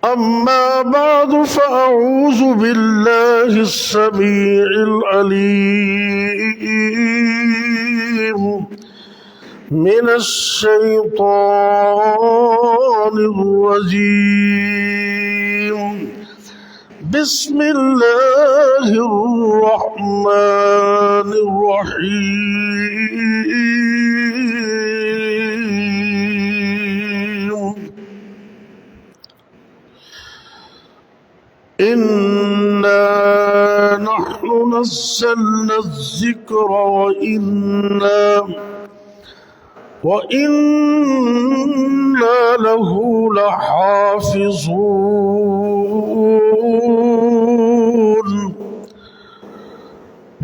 أما بعد فأعوذ بالله السميع العليم من الشيطان الرجيم. بسم الله الرحمن الرحيم. إنا نحن نزلنا الذكر وإنا له لحافظون.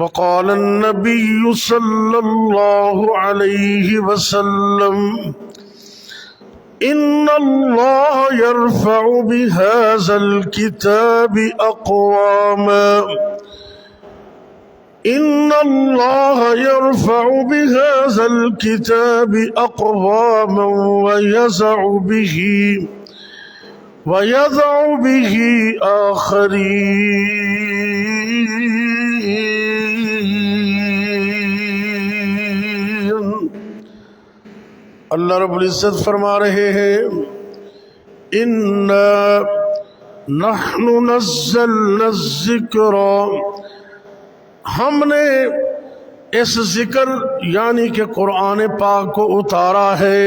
وقال النبي صلى الله عليه وسلم: إن الله يرفع بهذا الكتاب أقواما إن الله يرفع بهذا الكتاب أقواما ويضع به آخرين. اللہ رب العزت فرما رہے ہیں: اِنَّا نَحْنُ نَزَّلْنَا الذِّكْرَ، ہم نے اس ذکر یعنی کہ قرآن پاک کو اتارا ہے،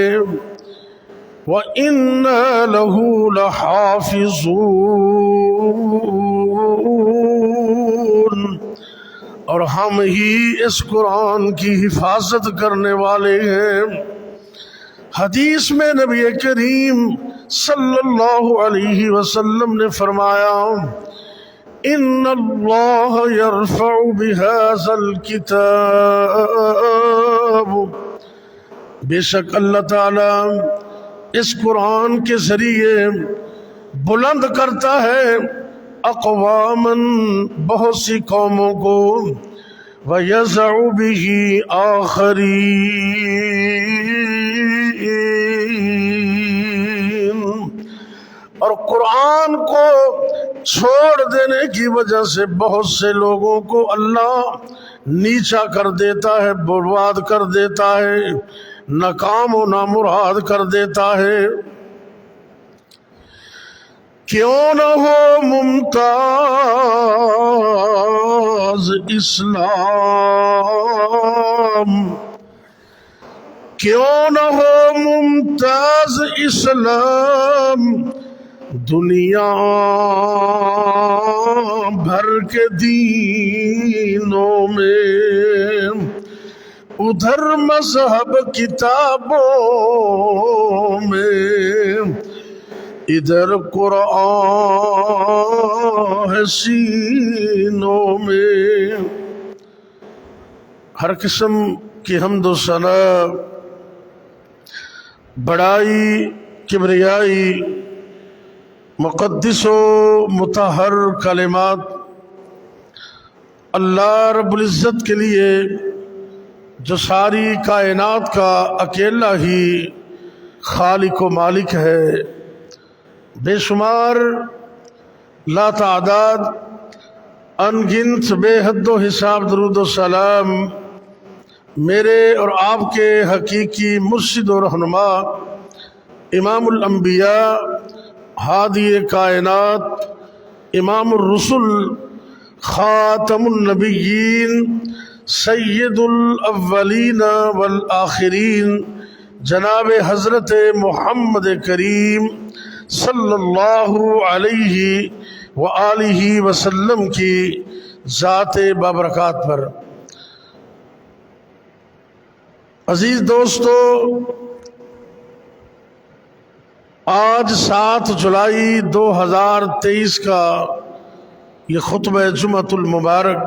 وَإِنَّا لَهُ لَحَافِظُونَ، اور ہم ہی اس قرآن کی حفاظت کرنے والے ہیں۔ حدیث میں نبی کریم صلی اللہ علیہ وسلم نے فرمایا: ان اللہ یرفع بہذا الکتاب، بے شک اللہ تعالی اس قرآن کے ذریعے بلند کرتا ہے اقواما، بہت سی قوموں کو، وَيَضَعُ بِهِ آخرین، اور قرآن کو چھوڑ دینے کی وجہ سے بہت سے لوگوں کو اللہ نیچا کر دیتا ہے، برباد کر دیتا ہے، ناکام و نامراد کر دیتا ہے۔ کیوں نہ ہو ممتاز اسلام، کیوں نہ ہو ممتاز اسلام، دنیا بھر کے دینوں میں، ادھر مذہب کتابوں میں، ادھر قرآن ہے سینوں میں۔ ہر قسم کی حمد و ثنا، بڑائی، کبریائی، مقدس و مطہر کلمات اللہ رب العزت کے لیے، جو ساری کائنات کا اکیلا ہی خالق و مالک ہے۔ بے شمار، لا تعداد، ان گنت، بے حد و حساب درود و سلام میرے اور آپ کے حقیقی مرشد و رہنما امام الانبیاء، ہادی کائنات، امام الرسل، خاتم النبیین، سید الاولین والآخرین، جناب حضرت محمد کریم صلی اللہ علیہ وآلہ وسلم کی ذات بابرکات پر۔ عزیز دوستو، آج 7 جولائی 2023 کا یہ خطبہ جمعۃ المبارک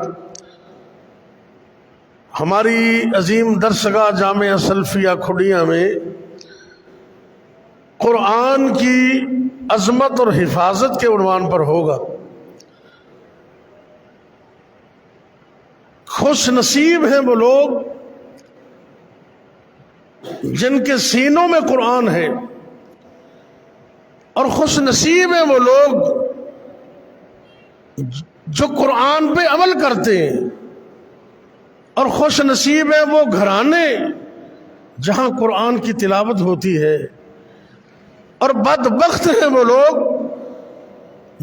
ہماری عظیم درسگاہ جامعہ سلفیہ کھڈیاں میں قرآن کی عظمت اور حفاظت کے عنوان پر ہوگا۔ خوش نصیب ہیں وہ لوگ جن کے سینوں میں قرآن ہے، اور خوش نصیب ہیں وہ لوگ جو قرآن پہ عمل کرتے ہیں، اور خوش نصیب ہیں وہ گھرانے جہاں قرآن کی تلاوت ہوتی ہے، اور بدبخت ہیں وہ لوگ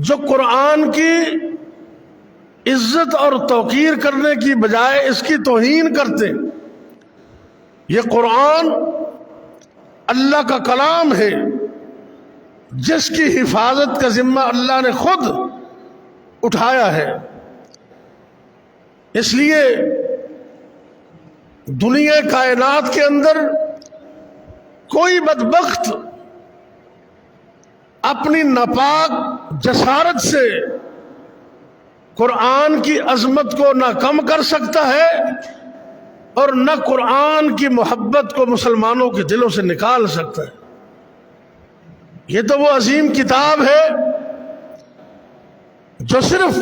جو قرآن کی عزت اور توقیر کرنے کی بجائے اس کی توہین کرتے۔ یہ قرآن اللہ کا کلام ہے جس کی حفاظت کا ذمہ اللہ نے خود اٹھایا ہے۔ اس لیے دنیا کائنات کے اندر کوئی بدبخت اپنی ناپاک جسارت سے قرآن کی عظمت کو نہ کم کر سکتا ہے اور نہ قرآن کی محبت کو مسلمانوں کے دلوں سے نکال سکتا ہے۔ یہ تو وہ عظیم کتاب ہے جو صرف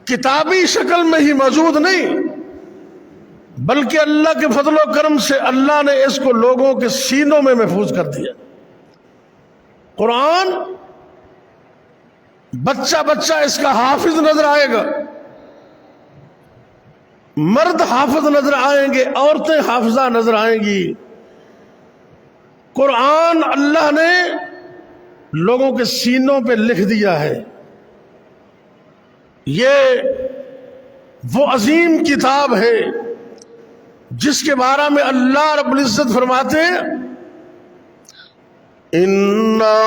کتابی شکل میں ہی موجود نہیں، بلکہ اللہ کے فضل و کرم سے اللہ نے اس کو لوگوں کے سینوں میں محفوظ کر دیا۔ قرآن بچہ بچہ اس کا حافظ نظر آئے گا، مرد حافظ نظر آئیں گے، عورتیں حافظہ نظر آئیں گی۔ قرآن اللہ نے لوگوں کے سینوں پہ لکھ دیا ہے۔ یہ وہ عظیم کتاب ہے جس کے بارے میں اللہ رب العزت فرماتے ہیں اِنَّا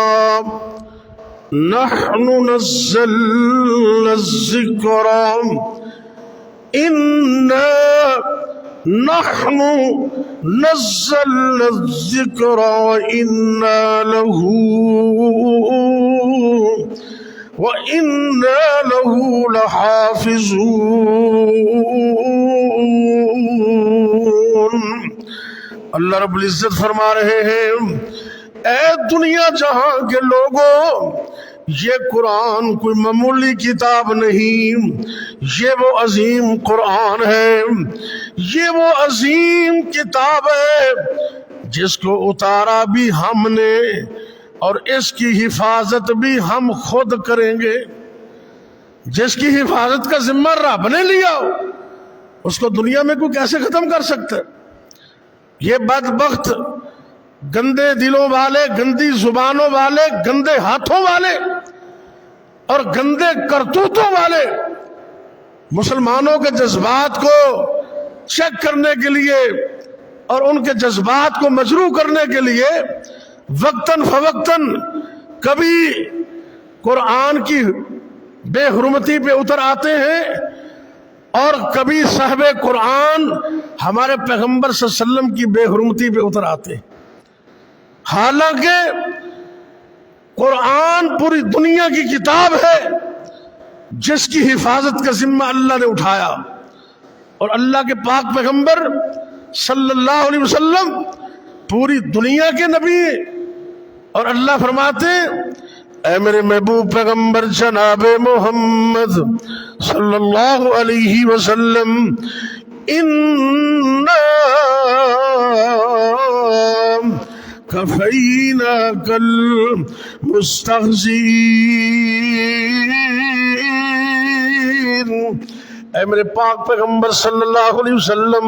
نَحْنُ نَزَّلْنَا الذِّكْرَ إِنَّا نَحْنُ نَزَّلْنَا الذِّكْرَ وَإِنَّا لَهُ لَحَافِظُونَ۔ اللہ رب العزت فرما رہے ہیں اے دنیا جہاں کے لوگوں، یہ قرآن کوئی معمولی کتاب نہیں، یہ وہ عظیم قرآن ہے، یہ وہ عظیم کتاب ہے جس کو اتارا بھی ہم نے اور اس کی حفاظت بھی ہم خود کریں گے۔ جس کی حفاظت کا ذمہ رب نے لیا اس کو دنیا میں کوئی کیسے ختم کر سکتا ہے؟ یہ بدبخت گندے دلوں والے، گندی زبانوں والے، گندے ہاتھوں والے اور گندے کرتوتوں والے مسلمانوں کے جذبات کو چیک کرنے کے لیے اور ان کے جذبات کو مجروح کرنے کے لیے وقتاً فوقتاً کبھی قرآن کی بے حرمتی پہ اتر آتے ہیں اور کبھی صاحب قرآن ہمارے پیغمبر صلی اللہ علیہ وسلم کی بے حرمتی پہ اتر آتے ہیں۔ حالانکہ قرآن پوری دنیا کی کتاب ہے جس کی حفاظت کا ذمہ اللہ نے اٹھایا، اور اللہ کے پاک پیغمبر صلی اللہ علیہ وسلم پوری دنیا کے نبی، اور اللہ فرماتے اے میرے محبوب پیغمبر جناب محمد صلی اللہ علیہ وسلم اِنَّا كَفَيْنَاكَ الْمُسْتَهْزِئِينَ۔ اے میرے پاک پیغمبر صلی اللہ علیہ وسلم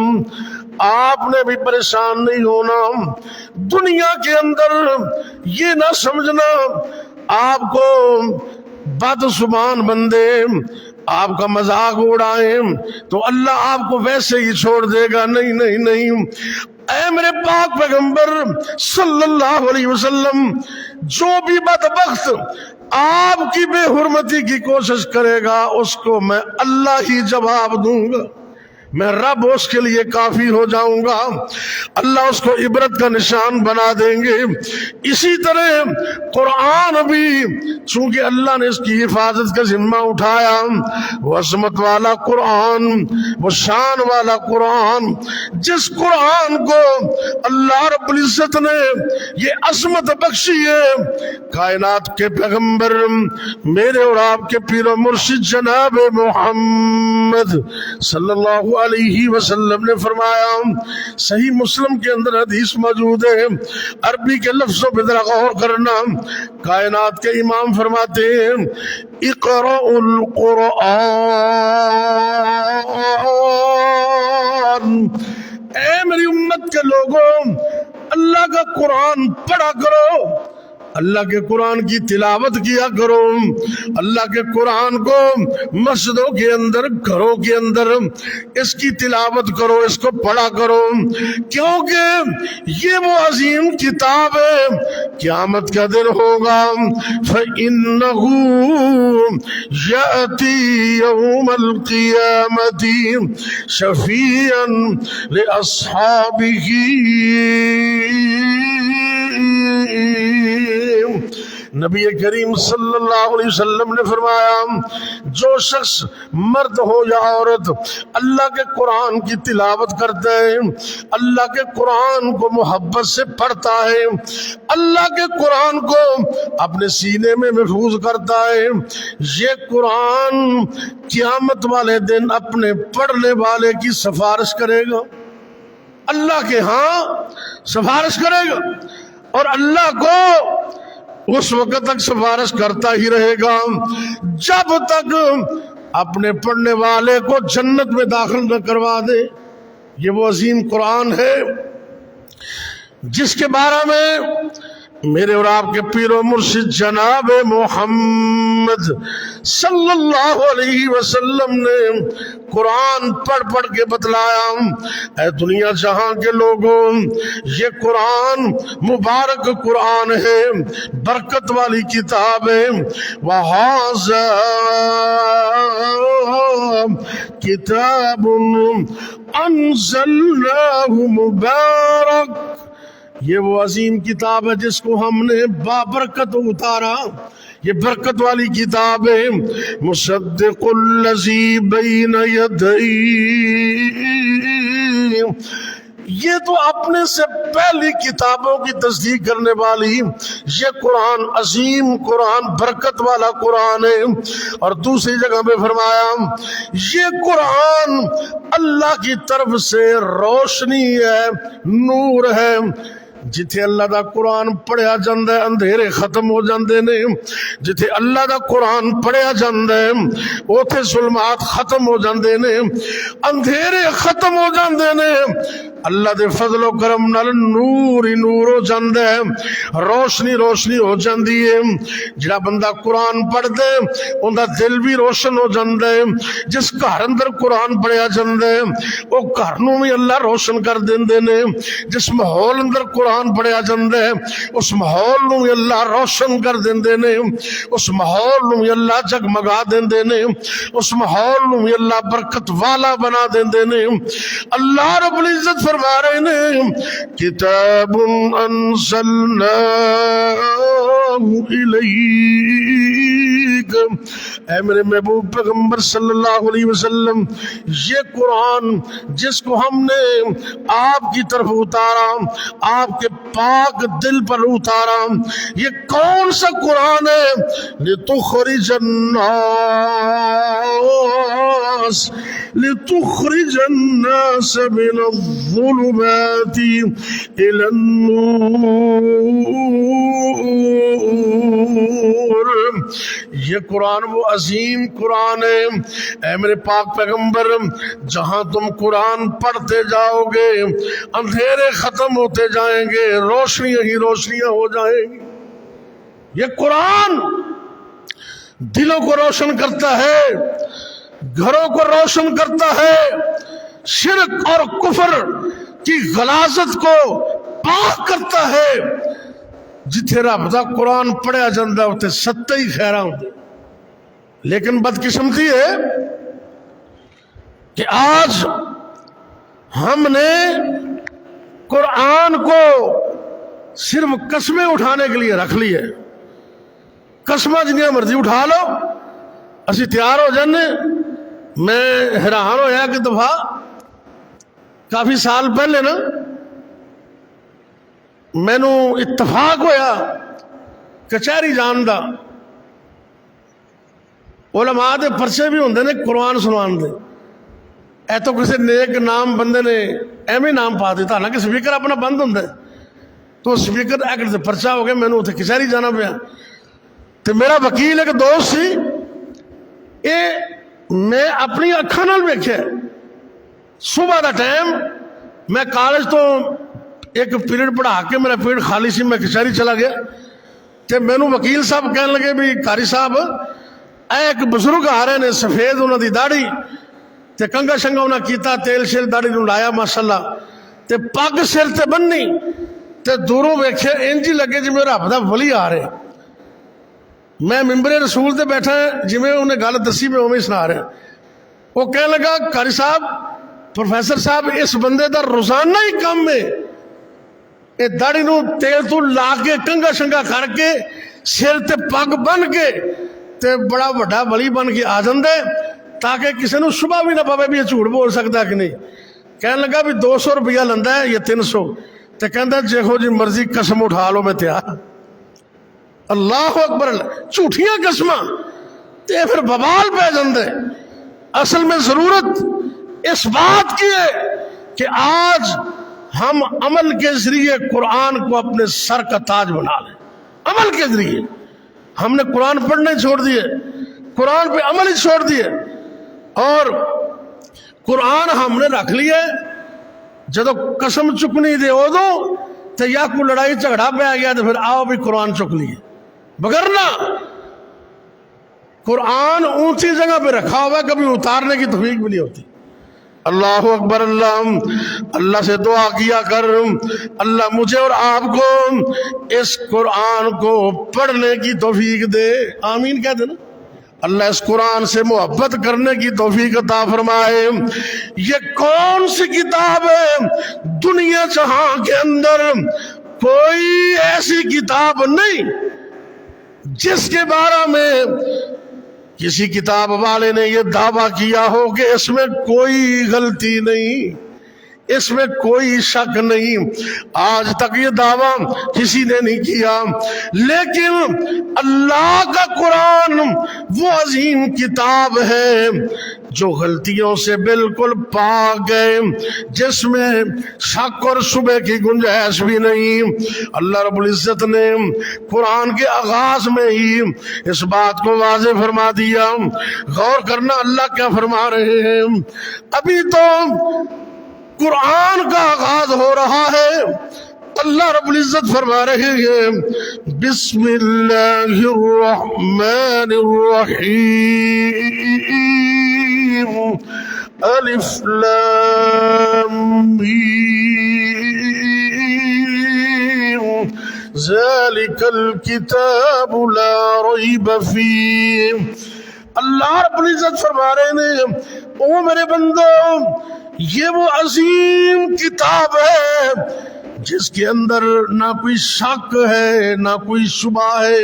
آپ نے بھی پریشان نہیں ہونا۔ دنیا کے اندر یہ نہ سمجھنا آپ کو بد زبان بندے آپ کا مذاق اڑائیں تو اللہ آپ کو ویسے ہی چھوڑ دے گا۔ نہیں نہیں نہیں، اے میرے پاک پیغمبر صلی اللہ علیہ وسلم جو بھی بدبخت آپ کی بے حرمتی کی کوشش کرے گا اس کو میں اللہ ہی جواب دوں گا، میں رب اس کے لیے کافی ہو جاؤں گا، اللہ اس کو عبرت کا نشان بنا دیں گے۔ اسی طرح قرآن بھی چونکہ اللہ نے اس کی حفاظت کا ذمہ اٹھایا، وہ عظمت والا قرآن، وہ شان والا قرآن، جس قرآن کو اللہ رب العزت نے یہ عظمت بخشی ہے، کائنات کے پیغمبر میرے اور آپ کے پیر و مرشد جناب محمد صلی اللہ علیہ وسلم نے فرمایا، صحیح مسلم کے اندر حدیث موجود ہے، عربی کے لفظوں پہ ذرا غور کرنا، کائنات کے امام فرماتے ہیں اقرأ القرآن، اے میری امت کے لوگوں اللہ کا قرآن پڑھا کرو، اللہ کے قرآن کی تلاوت کیا کرو، اللہ کے قرآن کو مسجدوں کے اندر گھروں کے اندر اس کی تلاوت کرو، اس کو پڑھا کرو، کیونکہ یہ وہ عظیم کتاب ہے، قیامت کا دن ہوگا فَإِنَّهُ يَأْتِي يَوْمَ الْقِيَامَةِ شَفِيعًا لِأَصْحَابِهِ۔ نبی کریم صلی اللہ علیہ وسلم نے فرمایا، جو شخص مرد ہو یا عورت اللہ کے قرآن کی تلاوت کرتا ہے، اللہ کے قرآن کو محبت سے پڑھتا ہے، اللہ کے قرآن کو اپنے سینے میں محفوظ کرتا ہے، یہ قرآن قیامت والے دن اپنے پڑھنے والے کی سفارش کرے گا، اللہ کے ہاں سفارش کرے گا، اور اللہ کو اس وقت تک سفارش کرتا ہی رہے گا جب تک اپنے پڑھنے والے کو جنت میں داخل نہ کروا دے۔ یہ وہ عظیم قرآن ہے جس کے بارے میں میرے اور آپ کے پیر و مرشد جناب محمد صلی اللہ علیہ وسلم نے قرآن پڑھ پڑھ کے بتلایا، اے دنیا جہاں کے لوگوں یہ قرآن مبارک قرآن ہے، برکت والی کتاب ہے، وَهَذَا کتاب انزلناہ مبارک، یہ وہ عظیم کتاب ہے جس کو ہم نے بابرکت اتارا، یہ برکت والی کتاب ہے، مصدق الذی بین یدیہ، یہ تو اپنے سے پہلی کتابوں کی تصدیق کرنے والی یہ قرآن عظیم قرآن برکت والا قرآن ہے۔ اور دوسری جگہ پہ فرمایا یہ قرآن اللہ کی طرف سے روشنی ہے، نور ہے، جتھے اللہ دا قرآن پڑھیا جاندہ ہے اندھیرے ختم ہو جاندے نے، جتھے اللہ دا قرآن پڑھیا جاندہ ہے اوتھے ظلمات ختم ہو جاندے نے، اندھیرے ختم ہو جاندے نے، اللہ دے فضل و کرم نال نور ہی نور ہو جاندہ ہے، روشنی روشنی ہو جاندی ہے۔ جڑا بندہ قرآن پڑھ دے ان دا دل بھی روشن ہو جاندہ ہے، جس گھر اندر قرآن پڑھیا جاندہ ہے وہ گھر نوں بھی اللہ روشن کر دیندے نے، جس ماحول اندر قرآن پڑھیا جاندہ ہے اس ماحول نوں بھی اللہ روشن کر دیندے نے، اس ماحول نوں بھی اللہ جگمگا دیندے نے، اس ماحول نوں بھی اللہ برکت والا بنا دیندے نے۔ اللہ رب العزت فرما رہے ہیں کتاب انزلناہ الیک، اے میرے محبوب پیغمبر صلی اللہ علیہ وسلم یہ قرآن جس کو ہم نے آپ کی طرف اتارا، آپ کے پاک دل پر اتارا، یہ کون سا قرآن ہے؟ لِتُخْرِجَ النَّاسَ مِنَ الظُّلُمَاتِ إِلَى النُّورِ، یہ قرآن وہ عظیم قرآن ہے اے میرے پاک پیغمبر، جہاں تم قرآن پڑھتے جاؤ گے اندھیرے ختم ہوتے جائیں گے، روشنیاں ہی روشنیاں ہو جائیں گی۔ یہ قرآن دلوں کو روشن کرتا ہے، گھروں کو روشن کرتا ہے، شرک اور کفر کی غلاظت کو پاک کرتا ہے۔ جتھے رب دا قرآن پڑھیا جاندہ ہوتے ستے ہی خیراں ہوتے، لیکن بدقسمتی ہے کہ آج ہم نے قرآن کو صرف قسمیں اٹھانے کے لیے رکھ لی ہے، قسمہ جنیاں مرضی اٹھا لو، اسی تیار ہو جانے۔ میں حیران ہویا کہ دفعہ کافی سال پہلے نا مینوں اتفاق ہویا کچہری جان دا، علماء دے پرچے بھی ہوندے نے قرآن سنان دے، اے تو کسی نیک نام بندے نے ایویں نام پا دیتا نا کہ سپیکر اپنا بند ہوں تو سپیکر ایکٹ سے پرچا ہو گیا، میں نے اتنے کچہری جانا پیا۔ تو میرا وکیل ایک دوست سی، میں اپنی اکھاں نال ویکھیا صبح دا ٹائم میں کالج تو ایک پیریڈ پڑھا کے میرا پیریڈ خالی سی، میں کچہری چلا گیا تے مینوں وکیل صاحب کہنے لگے بھی قاری صاحب اے ایک بزرگ آ رہے نے، سفید انہاں دی داڑھی تے کنگا شنگا انہاں کیتا، تیل شیل داڑھی نوں لایا ماشاءاللہ تے پگ سر تے بننی تے دوروں ویکھے انج لگے جی میرا رب دا ولی آ رہے۔ میں ممبر رسول تے بیٹھا جویں انہیں گل دسی میں اوویں سنا رہا۔ وہ کہنے لگا قاری صاحب پروفیسر صاحب اس بندے دا روزانہ ہی کام ہے اے داڑھی نو تیل تو لا کے کنگا شنگا کر کے سر تے پگ بن کے تے بڑا وڈا ولی بن کے آ جاندے تاکہ کسی نو شبہ بھی نہ پاوے بھی یہ جھوٹ بول سکتا کہ نہیں۔ کہنے لگا بھی 200 روپیہ لندا ہے یا 300 تے کہندا جہو جی مرضی قسم اٹھا لو میں تیار۔ اللہ اکبر، جھوٹیاں قسماں تے پھر ببال پہ جاندے۔ اصل میں ضرورت اس بات کی ہے کہ آج ہم عمل کے ذریعے قرآن کو اپنے سر کا تاج بنا لیں۔ عمل کے ذریعے ہم نے قرآن پڑھنے چھوڑ دیے، قرآن پہ عمل ہی چھوڑ دیے، اور قرآن ہم نے رکھ لیے جدو قسم چکنی دے ادو تو یا کوئی لڑائی جھگڑا پہ آ گیا تو پھر آؤ بھی قرآن چک لیے، بگرنا قرآن اونچی جگہ پہ رکھا ہوا کبھی اتارنے کی توفیق بھی نہیں ہوتی۔ اللہ اکبر، اللہ سے دعا کیا کر اللہ مجھے اور آپ کو اس قرآن کو پڑھنے کی توفیق دے، آمین کہہ دے نا۔ اللہ اس قرآن سے محبت کرنے کی توفیق عطا فرمائے۔ یہ کون سی کتاب ہے دنیا جہاں کے اندر کوئی ایسی کتاب نہیں جس کے بارے میں کسی کتاب والے نے یہ دعویٰ کیا ہو کہ اس میں کوئی غلطی نہیں، اس میں کوئی شک نہیں۔ آج تک یہ دعویٰ کسی نے نہیں کیا، لیکن اللہ کا قرآن وہ عظیم کتاب ہے جو غلطیوں سے بالکل پاک ہے، جس میں شک اور شبہ کی گنجائش بھی نہیں۔ اللہ رب العزت نے قرآن کے آغاز میں ہی اس بات کو واضح فرما دیا۔ غور کرنا اللہ کیا فرما رہے ہیں۔ ابھی تو قرآن کا آغاز ہو رہا ہے، اللہ رب العزت فرما رہے ہیں بسم اللہ الرحمن الرحیم الف لام میم ذالک الکتاب لا ریب فیہ۔ اللہ رب العزت فرما رہے ہیں او میرے بندو، یہ وہ عظیم کتاب ہے جس کے اندر نہ کوئی شک ہے نہ کوئی شبہ ہے،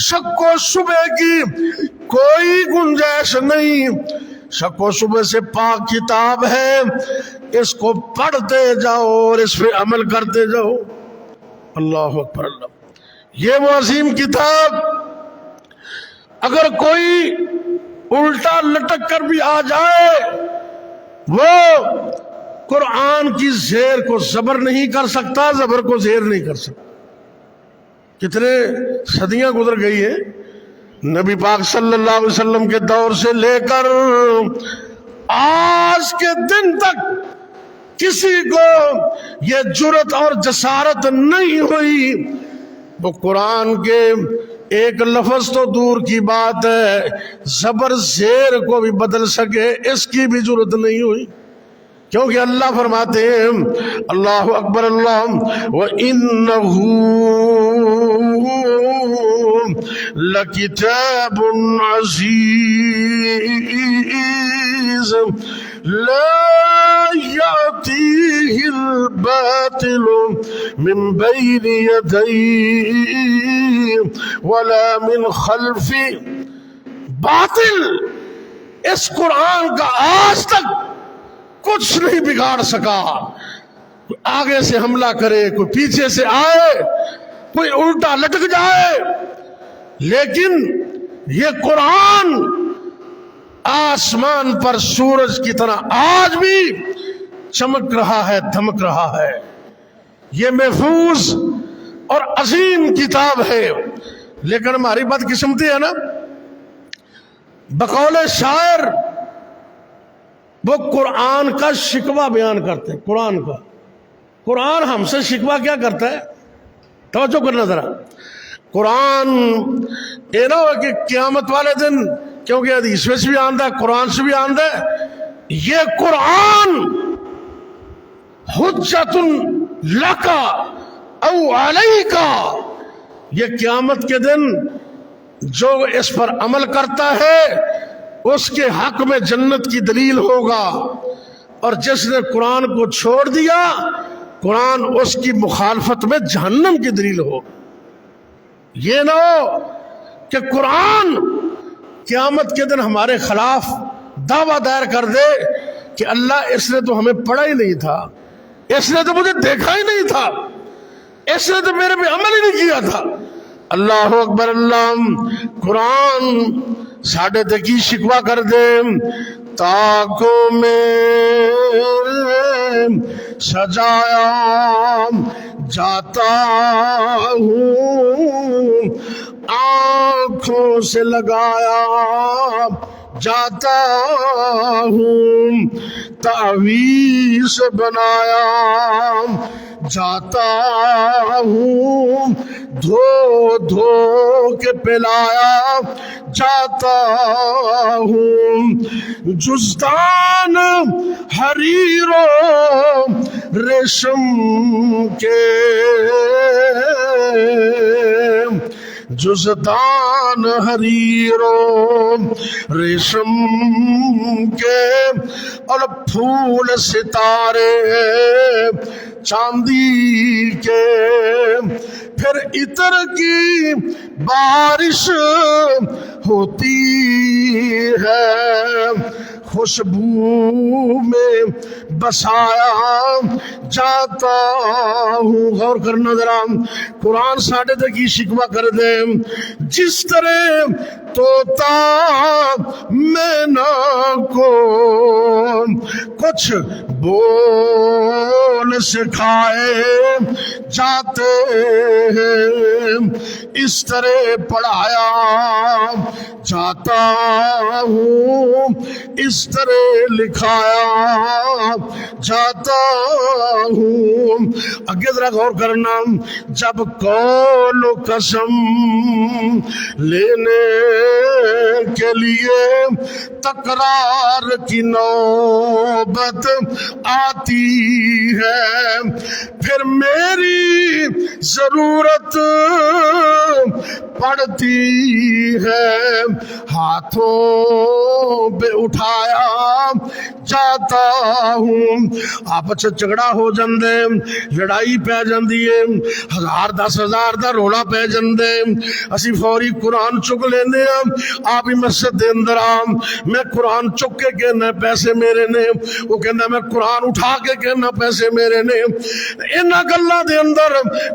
شک و شبہ کی کوئی گنجائش نہیں، شک و شبہ سے پاک کتاب ہے۔ اس کو پڑھتے جاؤ اور اس پہ عمل کرتے جاؤ۔ اللہ اکبر، اللہ، یہ وہ عظیم کتاب اگر کوئی الٹا لٹک کر بھی آ جائے وہ قرآن کی زیر کو زبر نہیں کر سکتا، زبر کو زیر نہیں کر سکتا۔ کتنے صدیاں گزر گئی ہیں نبی پاک صلی اللہ علیہ وسلم کے دور سے لے کر آج کے دن تک کسی کو یہ جرأت اور جسارت نہیں ہوئی وہ قرآن کے ایک لفظ تو دور کی بات ہے زبر زیر کو بھی بدل سکے، اس کی بھی جرأت نہیں ہوئی، کیونکہ اللہ فرماتے ہیں اللہ اکبر اللہ وَإِنَّهُ لَكِتَابٌ عَزِيزٌ لا يأتيه الباطل من بين يديه ولا من خلفه۔ باطل اس قرآن کا آج تک کچھ نہیں بگاڑ سکا، کوئی آگے سے حملہ کرے، کوئی پیچھے سے آئے، کوئی الٹا لٹک جائے، لیکن یہ قرآن آسمان پر سورج کی طرح آج بھی چمک رہا ہے، دھمک رہا ہے۔ یہ محفوظ اور عظیم کتاب ہے، لیکن ہماری بدقسمتی ہے نا، بقول شاعر وہ قرآن کا شکوہ بیان کرتے ہیں۔ قرآن ہم سے شکوہ کیا کرتا ہے؟ توجہ کرنا ذرا۔ قرآن یہ نہ ہو کہ قیامت والے دن، کیونکہ حدیث میں سے بھی آندہ ہے، قرآن سے بھی آندہ ہے، یہ قرآن حجت لکا او علیکا، یہ قیامت کے دن جو اس پر عمل کرتا ہے اس کے حق میں جنت کی دلیل ہوگا، اور جس نے قرآن کو چھوڑ دیا قرآن اس کی مخالفت میں جہنم کی دلیل ہوگا۔ یہ نہ ہو کہ قرآن قیامت کے دن ہمارے خلاف دعویٰ دائر کر دے کہ اللہ اس نے تو ہمیں پڑھا ہی نہیں تھا، اس نے تو مجھے دیکھا ہی نہیں تھا، اس نے تو میرے پہ عمل ہی نہیں کیا تھا۔ اللہ اکبر۔ اللہ قرآن ساڑھے تکی شکوہ کر دے، تاکوں میں سجایا جاتا ہوں، آنکھوں سے لگایا جاتا ہوں، تعویذ بنایا جاتا ہوں، دھو دھو کے پلایا جاتا ہوں، جزدان حریر و ریشم کے، جزدان حریر و ریشم کے، اور پھول ستارے چاندی کے، پھر عطر کی بارش ہوتی ہے، خوشبو میں بسایا جاتا ہوں۔ غور کرنا ذرا، قرآن ساڑھے تک ہی شکوہ کر دے، جس طرح طوطا مینا کو کچھ بول سکھائے جاتے ہیں، اس طرح پڑھایا جاتا ہوں، اس طرح لکھایا جاتا ہوں۔ آگے ذرا غور کرنا، جب قول و قسم لینے کے لیے تکرار کی نوبت آتی ہے، پھر میری ضرورت پڑتی ہے، ہاتھوں پہ اٹھایا جاتا ہوں۔ آپس جھگڑا ہو جاندے، لڑائی پہ جاندی ہے، 1000 10,000 دا رولا پہ جاندے، اسی فوری قرآن چک لیندے ہیں۔ آپ ہی مسجد دے اندر آ، میں قرآن چک کے کہنا پیسے میرے نے، وہ کہنا میں قرآن اٹھا کے کہنا پیسے میرے نے۔ انہاں گلاں دے اندر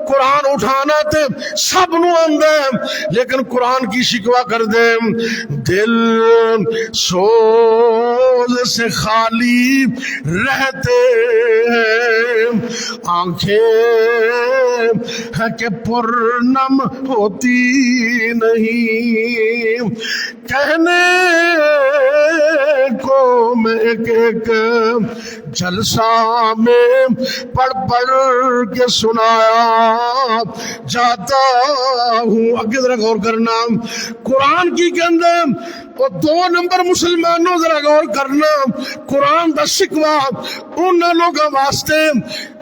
قرآن اٹھانا تے سب نو آندا ہے، لیکن قرآن کی شکوہ کر دے، دل سوز سے خالی رہتے ہیں، آنکھیں ہے کہ پرنم ہوتی نہیں، کہنے کو میں ایک ایک جلسہ میں پڑھ پڑھ کے سنایا جاتا ہوں۔ اگے ذرا غور کرنا، قرآن کی کے اندر وہ 2 نمبر مسلمانوں ذرا غور کرنا، قرآن دا شکوہ انہاں لوگاں واسطے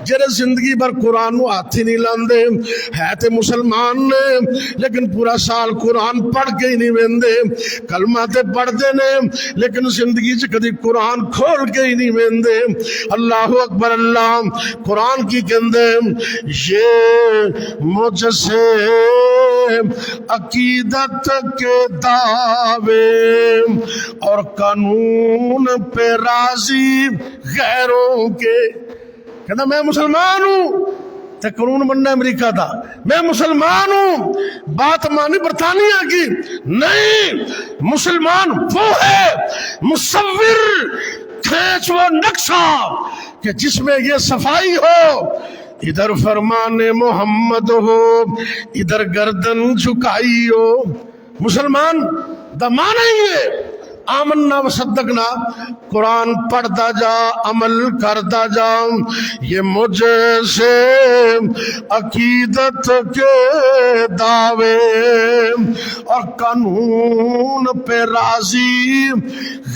جڑے زندگی بھر قرآن نو ہاتھ ہی نہیں لاندے، ہے تے مسلمان نے لیکن پورا سال قرآن پڑھ کے ہی نہیں ویندے، کلمہ تے پڑھ دے نے لیکن زندگی چ کدی قرآن کھول کے ہی نہیں ویندے۔ اللہ اکبر۔ اللہ قرآن کی کہندے، یہ مجھ سے عقیدت کے دعوے اور قانون پہ راضی غیروں کے، کہتا میں مسلمان ہوں تو قانون بننا امریکہ دا، میں مسلمان ہوں بات مانی برطانیہ کی نہیں، مسلمان وہ ہے مصور کھینچ وہ نقشہ کہ جس میں یہ صفائی ہو، ادھر فرمان محمد ہو ادھر گردن جھکائی ہو۔ مسلمان دا معنی ہی ہے آمنا و صدقنا، قرآن پڑھتا جا عمل کرتا جا، یہ مجھے سے عقیدت کے دعوے اور قانون پہ راضی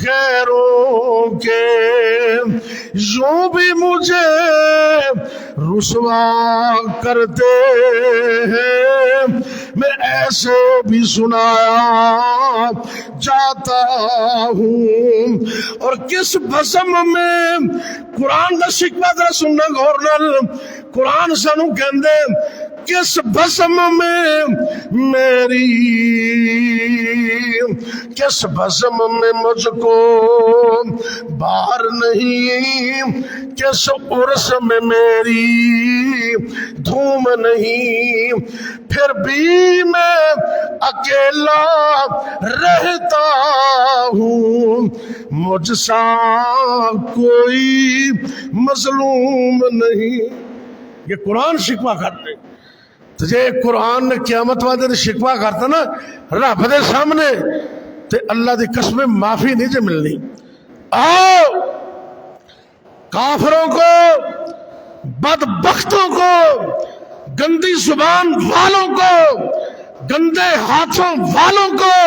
غیروں کے، یوں بھی مجھے رسوا کرتے ہیں، میں ایسے بھی سنایا جاتا ہوں۔ اور کس بزم میں قرآن دا شکوہ ذرا سننا غور نال، قرآن سانو کہندے کس بزم میں میری، کس بزم میں مجھ کو بار نہیں، کس عرس میں میری دھوم نہیں، پھر بھی میں اکیلا رہتا ہوں، مجھ سا کوئی مظلوم نہیں۔ یہ قرآن شکوہ کرتے تو جے قرآن نے قیامت والے نے شکوہ کرتا نا رب دے سامنے تے اللہ دی قسم معافی نہیں جے ملنی۔ آؤ کافروں کو، بدبختوں کو، گندی زبان والوں کو، گندے ہاتھوں والوں کو،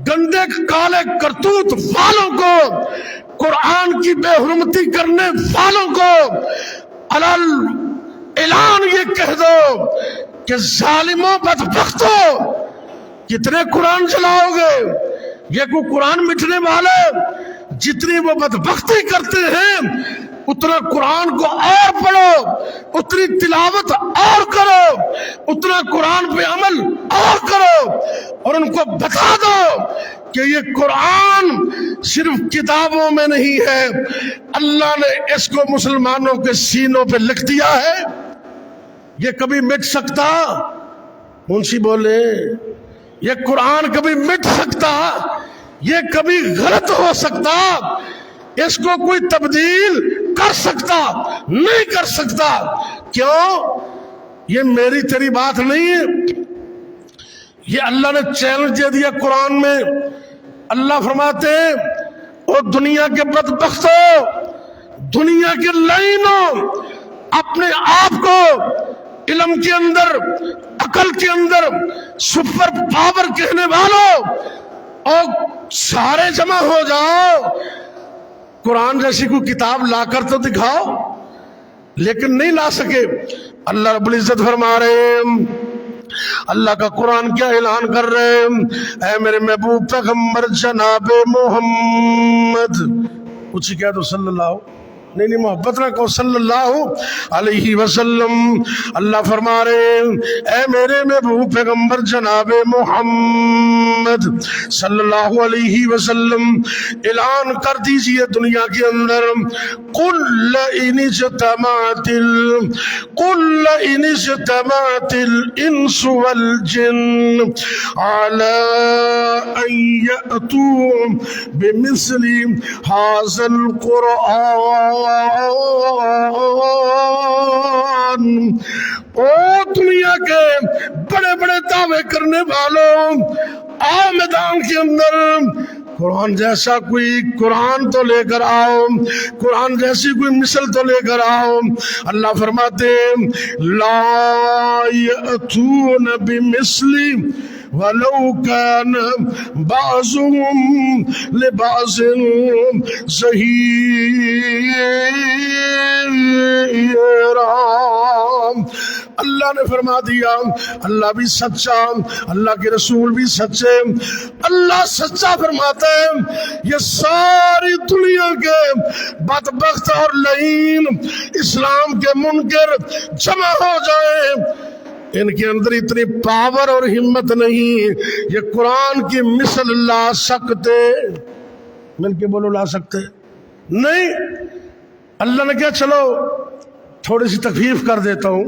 گندے کالے کرتوت والوں کو، قرآن کی بے حرمتی کرنے والوں کو اعلان یہ کہہ دو کہ ظالموں بدبختوں کتنے قرآن چلاؤ گے؟ یہ کوئی قرآن مٹنے والے جتنی وہ بدبختی کرتے ہیں اتنا قرآن کو اور پڑھو، اتنی تلاوت اور کرو، اتنا قرآن پہ عمل اور کرو، اور ان کو بتا دو کہ یہ قرآن صرف کتابوں میں نہیں ہے، اللہ نے اس کو مسلمانوں کے سینوں پہ لکھ دیا ہے، یہ کبھی مٹ سکتا؟ منشی بولے یہ قرآن کبھی مٹ سکتا؟ یہ کبھی غلط ہو سکتا؟ اس کو کوئی تبدیل کر سکتا؟ نہیں کر سکتا۔ کیوں؟ یہ میری تیری بات نہیں ہے، یہ اللہ نے چیلنج دے دیا قرآن میں۔ اللہ فرماتے ہیں او دنیا کے بدبختوں، دنیا کے لعینوں، اپنے آپ کو علم کے اندر، عقل کے اندر سپر پاور کہنے والوں، اور سارے جمع ہو جاؤ، قرآن جیسی کوئی کتاب لا کر تو دکھاؤ، لیکن نہیں لا سکے۔ اللہ رب العزت فرما رہے ہیں، اللہ کا قرآن کیا اعلان کر رہے ہیں، اے میرے محبوب پیغمبر جناب محمد، کچھ کہہ دو صلی اللہ، نہیں محبت نہ کہو، صلی اللہ علیہ وسلم۔ اللہ فرما رہے ہیں اے میرے محبوب پیغمبر جناب محمد صلی اللہ علیہ وسلم، اعلان کر دیجئے دنیا کے اندر، قل ان اجتمعت الانس والجن على ان يأتوا بمثل هذا القرآن، او دنیا کے بڑے بڑے دعوے کرنے والوں، آؤ میدان کے اندر، قرآن جیسا کوئی قرآن تو لے کر آؤ، قرآن جیسی کوئی مثل تو لے کر آؤ۔ اللہ فرماتے لا یأتون بمثل وَلَوْ كَانَ بَعْضُهُمْ لِبَعْضٍ ظَهِيرًا۔ اللہ نے فرما دیا اللہ بھی سچا، اللہ کے رسول بھی سچے، اللہ سچا فرماتا ہے یہ ساری دنیا کے بدبخت اور لعین اسلام کے منکر جمع ہو جائیں، ان کے اندر اتنی پاور اور ہمت نہیں یہ قرآن کی مثل لا سکتے، مل کے بولو لا سکتے نہیں۔ اللہ نے کہا چلو تھوڑی سی تخفیف کر دیتا ہوں،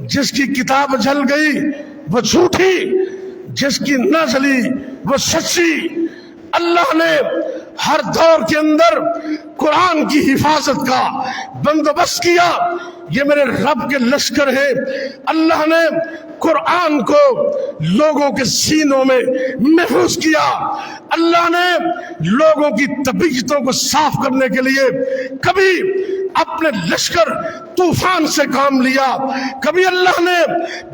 جس کی کتاب جل گئی وہ جھوٹی، جس کی نہ جلی وہ سچی۔ اللہ نے ہر دور کے اندر قرآن کی حفاظت کا بندوبست کیا۔ یہ میرے رب کے لشکر ہیں۔ اللہ نے قرآن کو لوگوں کے سینوں میں محفوظ کیا۔ اللہ نے لوگوں کی طبیعتوں کو صاف کرنے کے لیے کبھی اپنے لشکر طوفان سے کام لیا، کبھی اللہ نے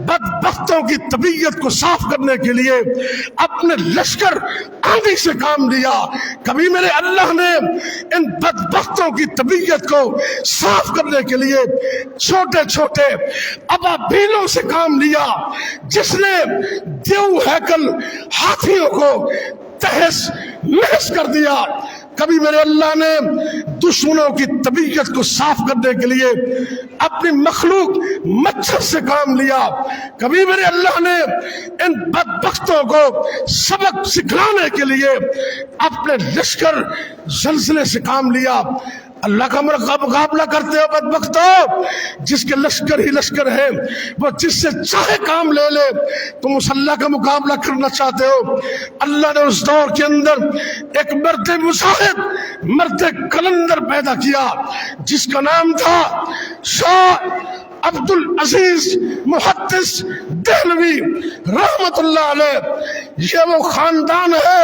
بدبختوں کی طبیعت کو صاف کرنے کے لیے اپنے لشکر آندھی سے کام لیا، کبھی میرے اللہ نے ان بدبختوں کی طبیعت کو صاف کرنے کے لیے چھوٹے چھوٹے ابابیلوں سے کام لیا، جس نے دیو ہیکل ہاتھیوں کو تہس نہس کر دیا۔ کبھی میرے اللہ نے دشمنوں کی طبیعت کو صاف کرنے کے لیے اپنی مخلوق مچھر سے کام لیا، کبھی میرے اللہ نے ان بدبختوں کو سبق سکھلانے کے لیے اپنے لشکر زلزلے سے کام لیا۔ اللہ کا مقابلہ کرتے ہو بدبختوں، جس کے لشکر ہی لشکر ہے، وہ جس سے چاہے کام لے لے، تم اس اللہ کا مقابلہ کرنا چاہتے ہو۔ اللہ نے اس دور کے اندر ایک مرد مجاہد، مرد کلندر پیدا کیا، جس کا نام تھا شاہ عبد العزیز محدث دہلوی رحمت اللہ علیہ۔ یہ وہ خاندان ہے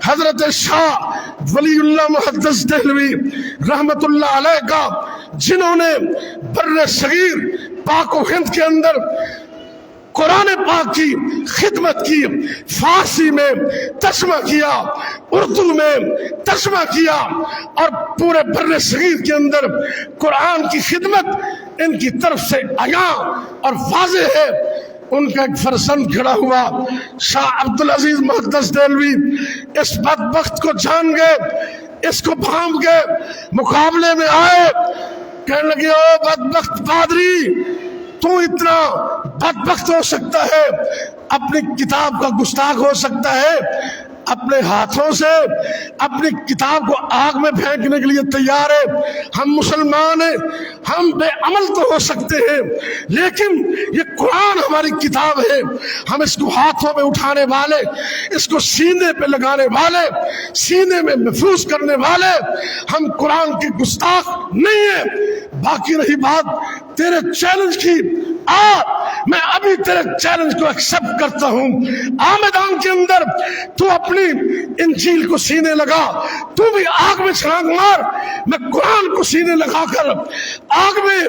حضرت شاہ ولی اللہ محدث دہلوی رحمت اللہ علیہ کا، جنہوں نے بر صغیر پاک و ہند کے اندر قرآن پاک کی خدمت کی، فارسی میں ترجمہ کیا، اردو میں ترجمہ کیا، اور پورے بر صغیر کے اندر قرآن کی خدمت ان کی طرف سے عیاں اور واضح ہے۔ ان کا ایک فرزند کھڑا ہوا شاہ عبد العزیز محدث دہلوی، اس بدبخت کو جان گئے، اس کو بھانپ گئے، مقابلے میں آئے، کہنے لگے او بدبخت پادری، تو اتنا بدبخت ہو سکتا ہے، اپنی کتاب کا گستاخ ہو سکتا ہے، اپنے ہاتھوں سے اپنی کتاب کو آگ میں پھینکنے کے لیے تیار ہے۔ ہم مسلمان ہیں، ہم بے عمل تو ہو سکتے ہیں، لیکن یہ قرآن ہماری کتاب ہے، ہم اس کو ہاتھوں میں اٹھانے والے، اس کو سینے پہ لگانے والے، سینے میں محفوظ کرنے والے، ہم قرآن کے گستاخ نہیں ہیں۔ باقی رہی بات تیرے چیلنج کی، میں ابھی تیرے چیلنج کو ایکسپٹ کرتا ہوں۔ میدان کے اندر تو اپنی انجیل کو سینے لگا، تو بھی آگ میں چھلانگ مار، میں قرآن کو سینے لگا کر آگ میں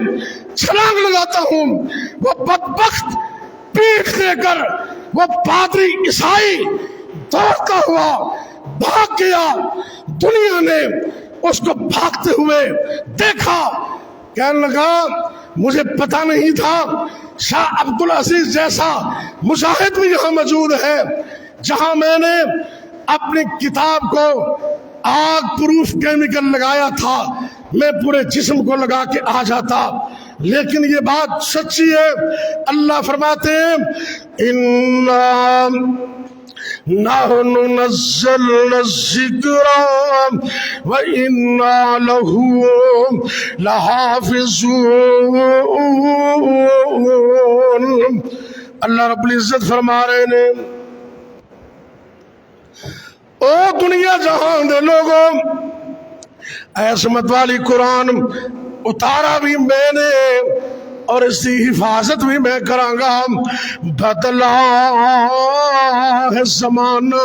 چھلانگ لگاتا ہوں۔ وہ بدبخت پیٹھ دے کر وہ پادری عیسائی دوڑتا ہوا بھاگ گیا، دنیا نے اس کو بھاگتے ہوئے دیکھا، کہنے لگا مجھے پتا نہیں تھا شاہ عبد العزیز جیسا مجاہد بھی یہاں موجود ہے۔ جہاں میں نے اپنی کتاب کو آگ پروف کیمیکل لگایا تھا، میں پورے جسم کو لگا کے آ جاتا، لیکن یہ بات سچی ہے۔ اللہ فرماتے ہیں اِنَّا نَحْنُ نَزَّلْنَا الذِّكْرَ وَإِنَّا لَهُ لَحَافِظُونَ۔ اللہ رب العزت فرما رہے ہیں او دنیا جہاں دے لوگوں، عصمت والی قرآن اتارا بھی میں نے اور اس کی حفاظت بھی میں کراں گا۔ بدلا ہے زمانہ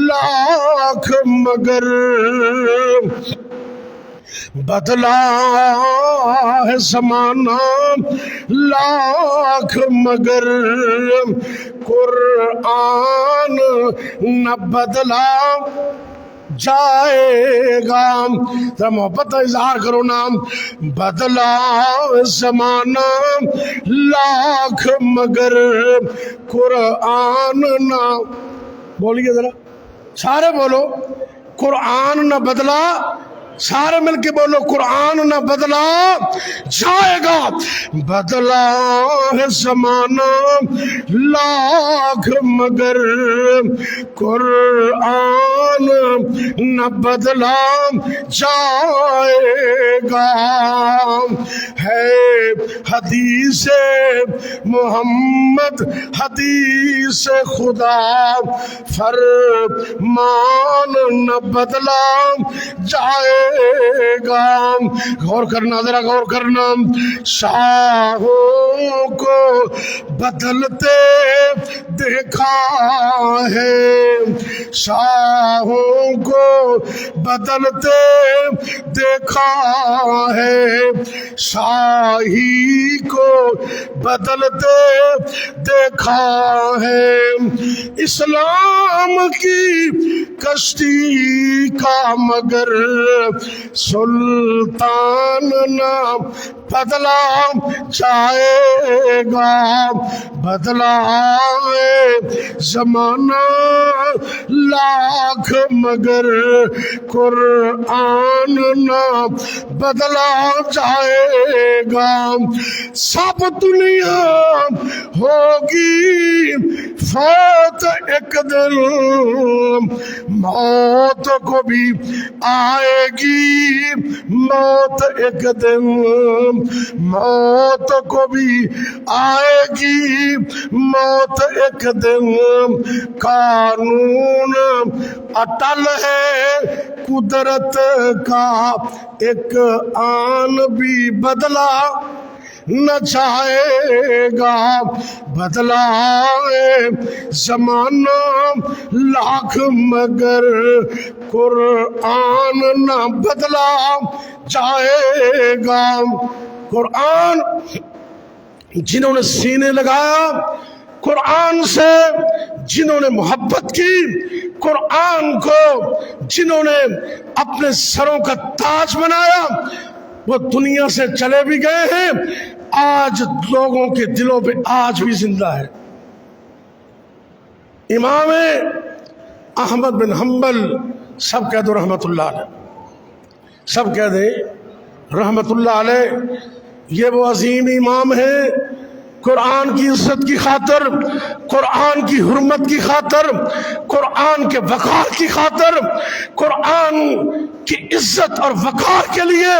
لاکھ مگر، بدلا ہے زمانہ لاکھ مگر، قرآن نہ بدلا جائے گا۔ ذرا محبت کا اظہار کرو نام، بدلا زمانہ لاکھ مگر قرآن نہ، بولیے ذرا سارے بولو، قرآن نہ بدلا، سارے مل کے بولو قرآن نہ بدلا جائے گا۔ بدلا ہے زمانہ لاکھ مگر قرآن نہ بدلا جائے گا۔ ہے حدیث محمد حدیث خدا فرمان نہ بدلا جائے گا۔ غور کرنا، ذرا غور کرنا، شاہوں کو بدلتے دیکھا ہے، شاہوں کو بدلتے دیکھا ہے، شاہی کو بدلتے دیکھا ہے، اسلام کی کشتی کا مگر سلطان نہ بدلا جائے گا، بدلا زمانہ لاکھ مگر قرآن نہ بدلا جائے گا، سب دنیا ہوگی فوت ایک دن، موت کو بھی آئے گی موت ایک دن، موت کو بھی آئے گی موت ایک دن، قانون اٹل ہے قدرت کا، ایک آن بھی بدلا نہ جائے گا، بدلا زمانہ لاکھ مگر قرآن نہ بدلا جائے گا۔ قرآن جنہوں نے سینے لگایا، قرآن سے جنہوں نے محبت کی، قرآن کو جنہوں نے اپنے سروں کا تاج بنایا، وہ دنیا سے چلے بھی گئے ہیں، آج لوگوں کے دلوں پہ آج بھی زندہ ہے۔ امام احمد بن حنبل، سب کہہ دو رحمت اللہ علیہ، سب کہہ دیں رحمت اللہ علیہ، یہ وہ عظیم امام ہیں، قرآن کی عزت کی خاطر، قرآن کی حرمت کی خاطر، قرآن کے وقار کی خاطر، قرآن کی عزت اور وقار کے لیے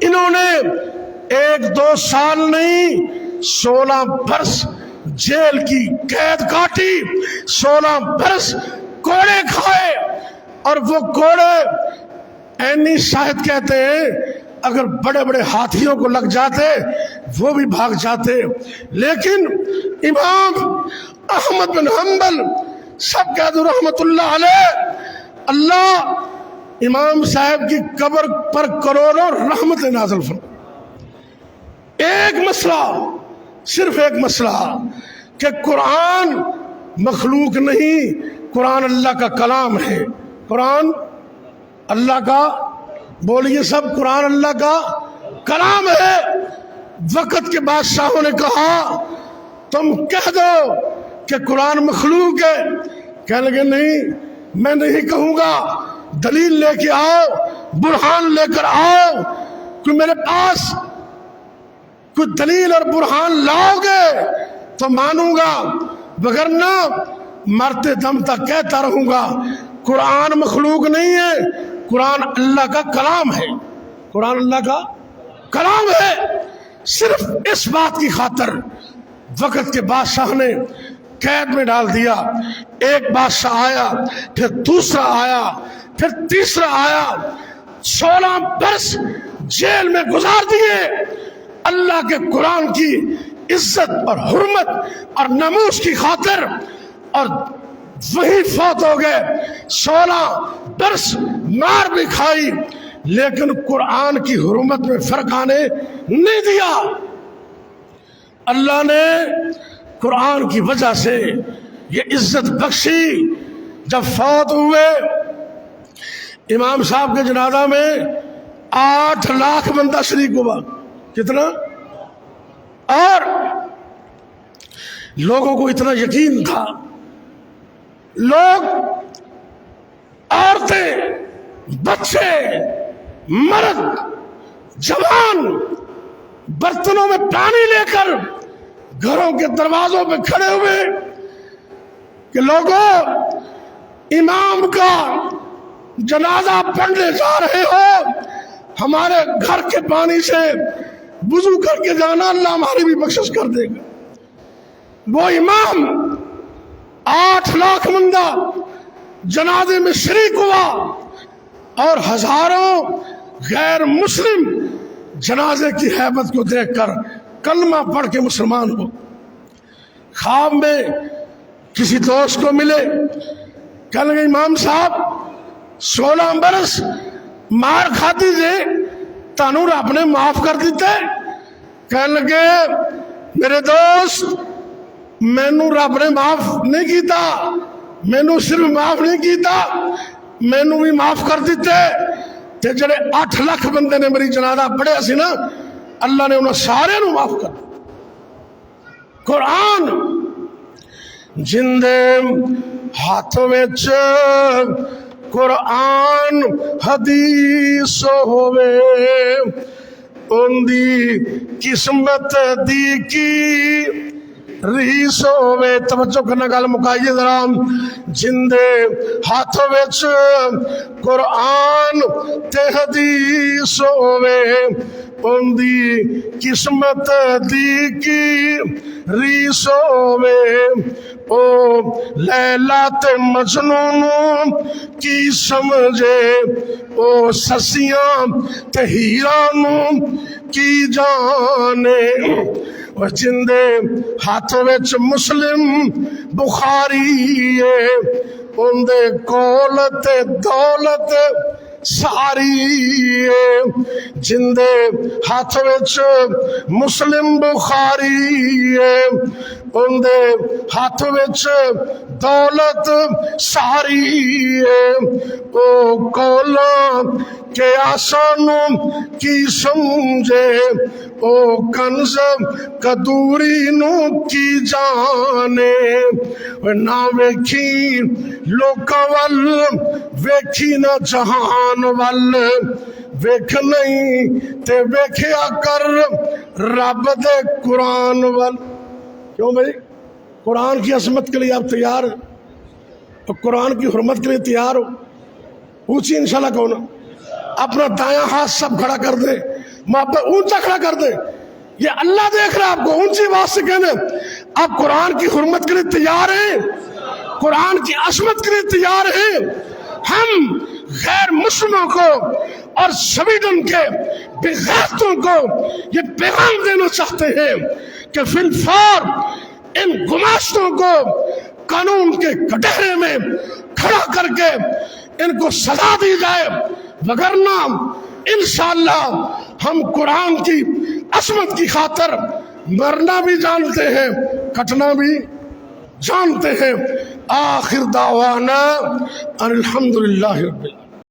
انہوں نے 1-2 سال نہیں 16 برس جیل کی قید کاٹی، 16 برس کوڑے کھائے، اور وہ کوڑے اینی شاہد کہتے ہیں اگر بڑے بڑے ہاتھیوں کو لگ جاتے وہ بھی بھاگ جاتے، لیکن امام احمد بن حنبل، سب کہہ دو رحمت اللہ علیہ، اللہ امام صاحب کی قبر پر کروڑوں رحمت نازل فرمائے۔ ایک مسئلہ، صرف ایک مسئلہ کہ قرآن مخلوق نہیں، قرآن اللہ کا کلام ہے، قرآن اللہ کا، بولیے سب، قرآن اللہ کا کلام ہے۔ وقت کے بادشاہوں نے کہا تم کہہ دو کہ قرآن مخلوق ہے، کہنے لگے نہیں، میں نہیں کہوں گا، دلیل لے کے آؤ، برہان لے کر آؤ، کوئی میرے پاس کوئی دلیل اور برہان لاؤ گے تو مانوں گا، وگرنہ مرتے دم تک کہتا رہوں گا قرآن مخلوق نہیں ہے، قرآن اللہ کا کلام ہے، قرآن اللہ کا کلام ہے۔ صرف اس بات کی خاطر وقت کے بادشاہ نے قید میں ڈال دیا، ایک بادشاہ آیا، پھر دوسرا آیا، پھر تیسرا آیا، 16 برس جیل میں گزار دیے اللہ کے قرآن کی عزت اور حرمت اور ناموس کی خاطر، اور وہی فوت ہو گئے، 16 برس مار بھی کھائی، لیکن قرآن کی حرمت میں فرق آنے نہیں دیا۔ اللہ نے قرآن کی وجہ سے یہ عزت بخشی۔ جب فوت ہوئے امام صاحب کے جنازہ میں 8 لاکھ بندہ شریک ہوا، کتنا؟ اور لوگوں کو اتنا یقین تھا، لوگ، عورتیں، بچے، مرد، جوان برتنوں میں پانی لے کر گھروں کے دروازوں پہ کھڑے ہوئے کہ لوگوں امام کا جنازہ پڑھنے جا رہے ہو، ہمارے گھر کے پانی سے وضو کر کے جانا، اللہ ہماری بھی بخشش کر دے گا۔ وہ امام 8 لاکھ بندہ جنازے میں شریک ہوا اور ہزاروں غیر مسلم جنازے کی ہیبت کو دیکھ کر کلمہ پڑھ کے مسلمان ہو۔ خواب میں کسی دوست کو ملے، کہنے لگے امام صاحب 16 برس مار کھاتی تھے، تانوں رب نے معاف کر دیتے۔ کہنے لگے میرے دوست مینوں رب نے معاف نہیں کیتا، مینوں صرف معاف نہیں کیتا، مینوں بھی معاف کر دیتے تے جڑے 8 لاکھ بندے نے میری جنازہ پڑھیا سی نا، اللہ نے انہوں سارے نو معاف کر دیا۔ قرآن جندے ہاتھ وچ قرآن حدیث ہووے، ان دی قسمت دی کی ریس ہووے۔ توجہ کرنا، گل مکائیے ذرا۔ جندے ہاتھ وچ قرآن تے حدیث ہووے، ان دی قسمت دی کی ریس ہووے۔ او لیلا تے مجنون کی سمجھے، او سسیاں تے ہیرانوں کی جانے۔ جندے ہاتھ وچ مسلم بخاری ہے، ان دے کول تے دولت ساری ہے۔ جندے ہاتھ وچ مسلم بخاری ہے، ان دے ہاتھ وچ دولت ساری ہے۔ او کولاں کے آسانوں کی سمجھے، او کنز کدوری نو کی جانے۔ نہ ویکھی لوکاں ول، ویکھی نہ جہان ول، ویکھ نہیں تے ویکھیا کر رب دے قرآن ول۔ کیوں بھائی؟ قرآن کی عظمت کے لیے آپ تیار ہیں؟ تو قرآن کی حرمت کے لیے تیار ہو؟ اونچی انشاءاللہ کہو نا۔ اپنا دایاں ہاتھ سب کھڑا کر دے، محبت اونچا کھڑا کر دے۔ یہ اللہ دیکھ رہا ہے آپ کو، اونچی بات سے کہنے آپ قرآن کی حرمت کے لیے تیار ہیں؟ قرآن کی عظمت کے لیے تیار ہیں؟ ہم غیر مسلموں کو اور سویڈن کے بے غیرتوں کو یہ پیغام دینا چاہتے ہیں کہ فی الفور ان گماشتوں کو قانون کے کٹہرے میں کھڑا کر کے ان کو سزا دی جائے، وگرنہ انشاءاللہ ہم قرآن کی عظمت کی خاطر مرنا بھی جانتے ہیں، کٹنا بھی جانتے ہیں۔ آخر دعوانا ان الحمدللہ رب العالمین۔